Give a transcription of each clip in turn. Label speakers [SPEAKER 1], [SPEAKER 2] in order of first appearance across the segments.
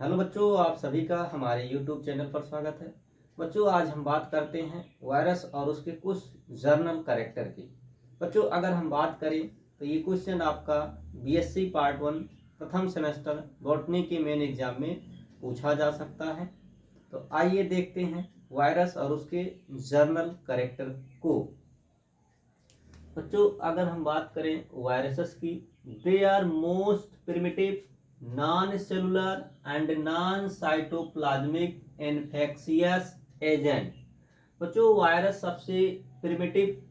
[SPEAKER 1] Hello बच्चों, आप सभी का हमारे YouTube चैनल पर स्वागत है। बच्चों, आज हम बात करते हैं वायरस और उसके कुछ जर्नल कैरेक्टर की। बच्चों, अगर हम बात करें तो ये क्वेश्चन आपका BSc पार्ट 1 प्रथम सेमेस्टर बॉटनी के मेन एग्जाम में पूछा जा सकता है। तो आइए देखते हैं वायरस और उसके जर्नल कैरेक्टर को। बच्चों, अगर हम बात करें वायरसेस की, they are most primitive non cellular and non cytoplasmic infectious agent. बच्चों, वायरस सबसे प्रिमिटिव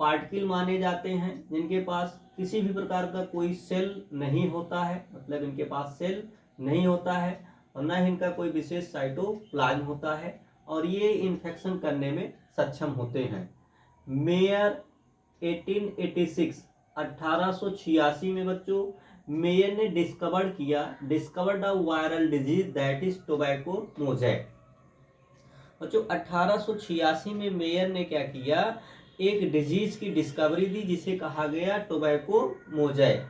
[SPEAKER 1] पार्टिकल माने जाते हैं जिनके पास किसी भी प्रकार का कोई सेल नहीं होता है, मतलब इनके पास सेल नहीं होता है और न ही इनका कोई विशेष साइटोप्लाज्म होता है और ये इन्फेक्शन करने में सक्षम होते हैं। मेयर 1886 में बच्चों मेयर ने discovered a viral disease that is tobacco mosaic. बच्चों 1886 में मेयर ने क्या किया, एक डिजीज की डिस्कवरी दी जिसे कहा गया tobacco mosaic.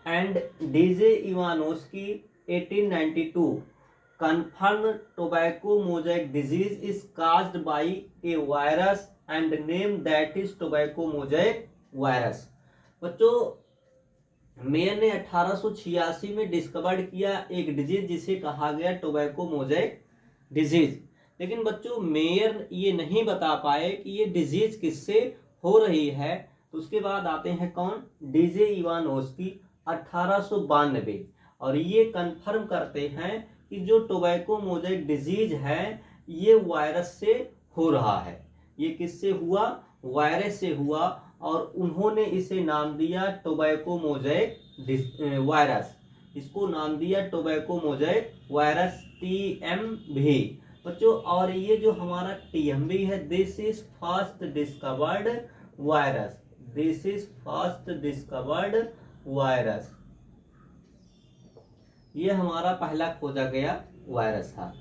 [SPEAKER 1] And DJ Ivanovsky 1892 confirmed tobacco mosaic disease is caused by a virus and name that is tobacco mosaic virus। बच्चों, मेयर ने 1886 में डिस्कवर्ड किया एक डिजीज जिसे कहा गया टोबैको मोजैक डिजीज। लेकिन बच्चों, मेयर ये नहीं बता पाए कि ये डिजीज किससे हो रही है। तो उसके बाद आते हैं कौन, डीजे इवानोस्की 1892, और ये कंफर्म करते हैं कि जो टोबैको मोजैक डिजीज है ये वायरस से हो रहा है। ये किससे हुआ, वायरस से हुआ, और उन्होंने इसे नाम दिया टोबैको मोजैक वायरस। इसको नाम दिया टोबैको मोजैक वायरस TMV। बच्चों, और ये जो हमारा TMV है, this is first discovered virus, this is first discovered virus. ये हमारा पहला खोजा गया वायरस था।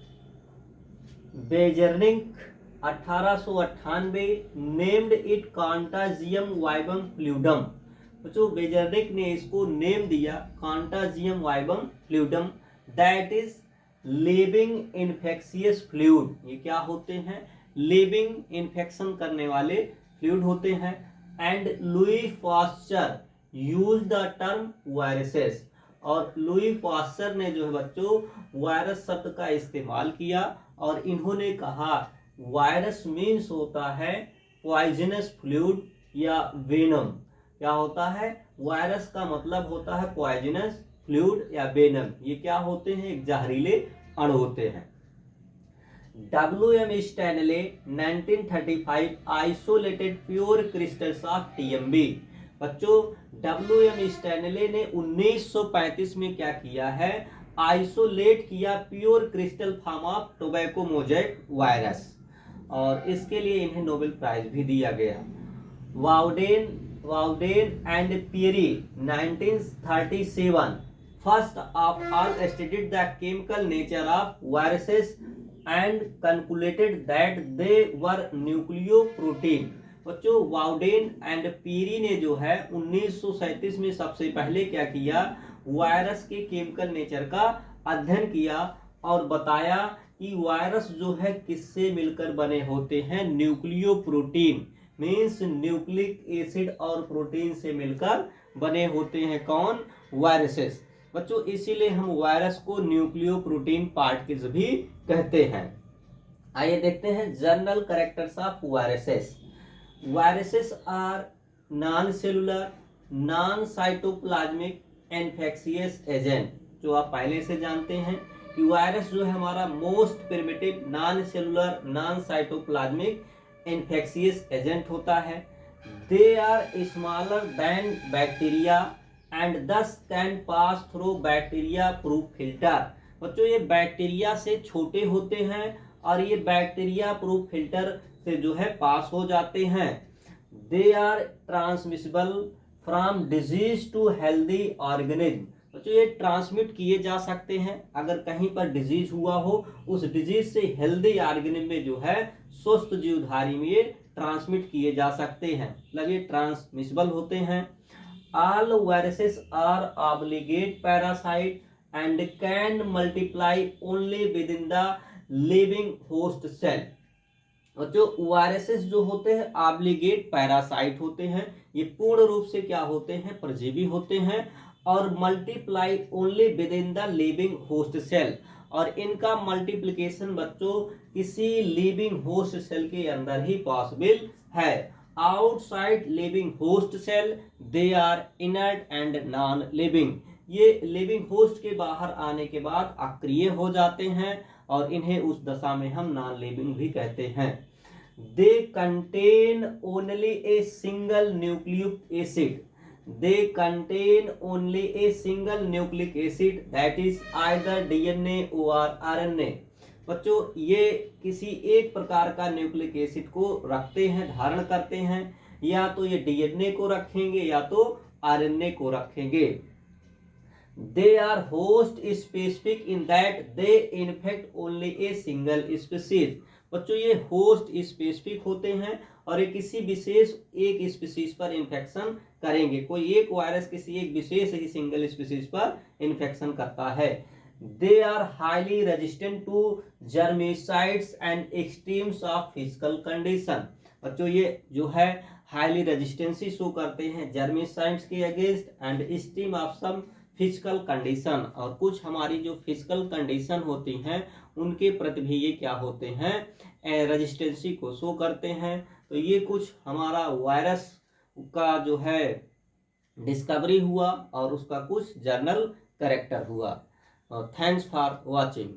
[SPEAKER 1] Beijerinck 1898 named it contagium vivum fluidum. बच्चों, बेजर्निक ने इसको नेम दिया contagium vivum fluidum, that is living infectious fluid. ये क्या होते हैं, लिविंग इन्फेक्शन करने वाले फ्लूइड होते हैं। And Louis Pasteur use the term viruses, और लुई पास्चर ने जो है बच्चों वायरस शब्द का इस्तेमाल किया और इन्होंने कहा वायरस मीन्स होता है पॉइजनस फ्लूइड या वेनम। क्या होता है, वायरस का मतलब होता है पॉइजनस फ्लूइड या वेनम। ये क्या होते हैं, एक जहरीले अणु होते हैं। WM Stanley 1935 isolated pure crystals of TMV। बच्चों, WM स्टैनले ने 1935 में क्या किया है, आइसोलेट किया pure crystal form of tobacco mosaic virus, और इसके लिए इन्हें नोबेल प्राइज भी दिया गया। Bawden and Pirie 1937 first of all studied the chemical nature of viruses and concluded that they were nucleoprotein. बच्चों, वाउडेन एंड पीरी ने जो है 1937 में सबसे पहले क्या किया, वायरस के केमिकल नेचर का अध्ययन किया और बताया कि वायरस जो है किससे मिलकर बने होते हैं, न्यूक्लियोप्रोटीन मीन्स न्यूक्लिक एसिड और प्रोटीन से मिलकर बने होते हैं कौन, वायरसेस। बच्चों, इसीलिए हम वायरस को न्यूक्लियोप्रोटीन पार्टिकल्स भी कहते हैं। आइए देखते हैं journal characters of viruses. Viruses are non-cellular, non-cytoplasmic infectious agent। जो आप पहले से जानते हैं कि वायरस जो है हमारा most primitive non cellular non cytoplasmic infectious agent होता है। They are smaller than bacteria and thus can pass through bacteria proof filter. बच्चों, ये बैक्टीरिया से छोटे होते हैं और ये बैक्टीरिया प्रूफ फिल्टर से जो है पास हो जाते हैं। They are transmissible from disease to healthy organism. बच्चों, ये ट्रांसमिट किए जा सकते हैं, अगर कहीं पर डिजीज हुआ हो उस डिजीज से हेल्दी ऑर्गेनिज्म में जो है स्वस्थ जीवधारी में ये ट्रांसमिट किए जा सकते हैं, मतलब ये ट्रांसमिसिबल होते हैं। All viruses are obligate parasite and can multiply only within the living host cell। और जो वायरसेस जो होते हैं ऑब्लिगेट पैरासाइट होते हैं, ये पूर्ण रूप से क्या होते हैं, परजीवी होते हैं और multiply only within the living host cell. और इनका मल्टीप्लिकेशन बच्चों किसी लिविंग होस्ट सेल के अंदर ही पॉसिबल है। Outside living host cell they are inert and non living. ये लिविंग होस्ट के बाहर आने के बाद अक्रिय हो जाते हैं और इन्हें उस दशा में हम नॉन लिविंग भी कहते हैं। They contain only a single nucleic acid. They contain only a single nucleic acid that is either DNA और आरएनए। बच्चों ये किसी एक प्रकार का न्यूक्लिक एसिड को रखते हैं, धारण करते हैं, या तो ये डीएनए को रखेंगे या तो आरएनए को रखेंगे। They are host specific in that they infect only a single species. बच्चों ये होस्ट स्पेसिफिक होते हैं और ये किसी विशेष एक स्पीसीज पर इन्फेक्शन करेंगे। कोई एक वायरस किसी एक विशेष ही सिंगल स्पीसीज पर इन्फेक्शन करता है। They are highly resistant to germicides and extremes of physical condition. बच्चों ये जो है हाईली रेजिस्टेंसी शो करते हैं जर्मिसाइड्स के against and extreme of some physical condition, और कुछ हमारी जो फिजिकल कंडीशन होती हैं उनके प्रति भी ये क्या होते हैं, रेजिस्टेंसी को शो करते हैं। तो ये कुछ हमारा वायरस का जो है डिस्कवरी हुआ और उसका कुछ जर्नल कैरेक्टर हुआ। Thanks for watching.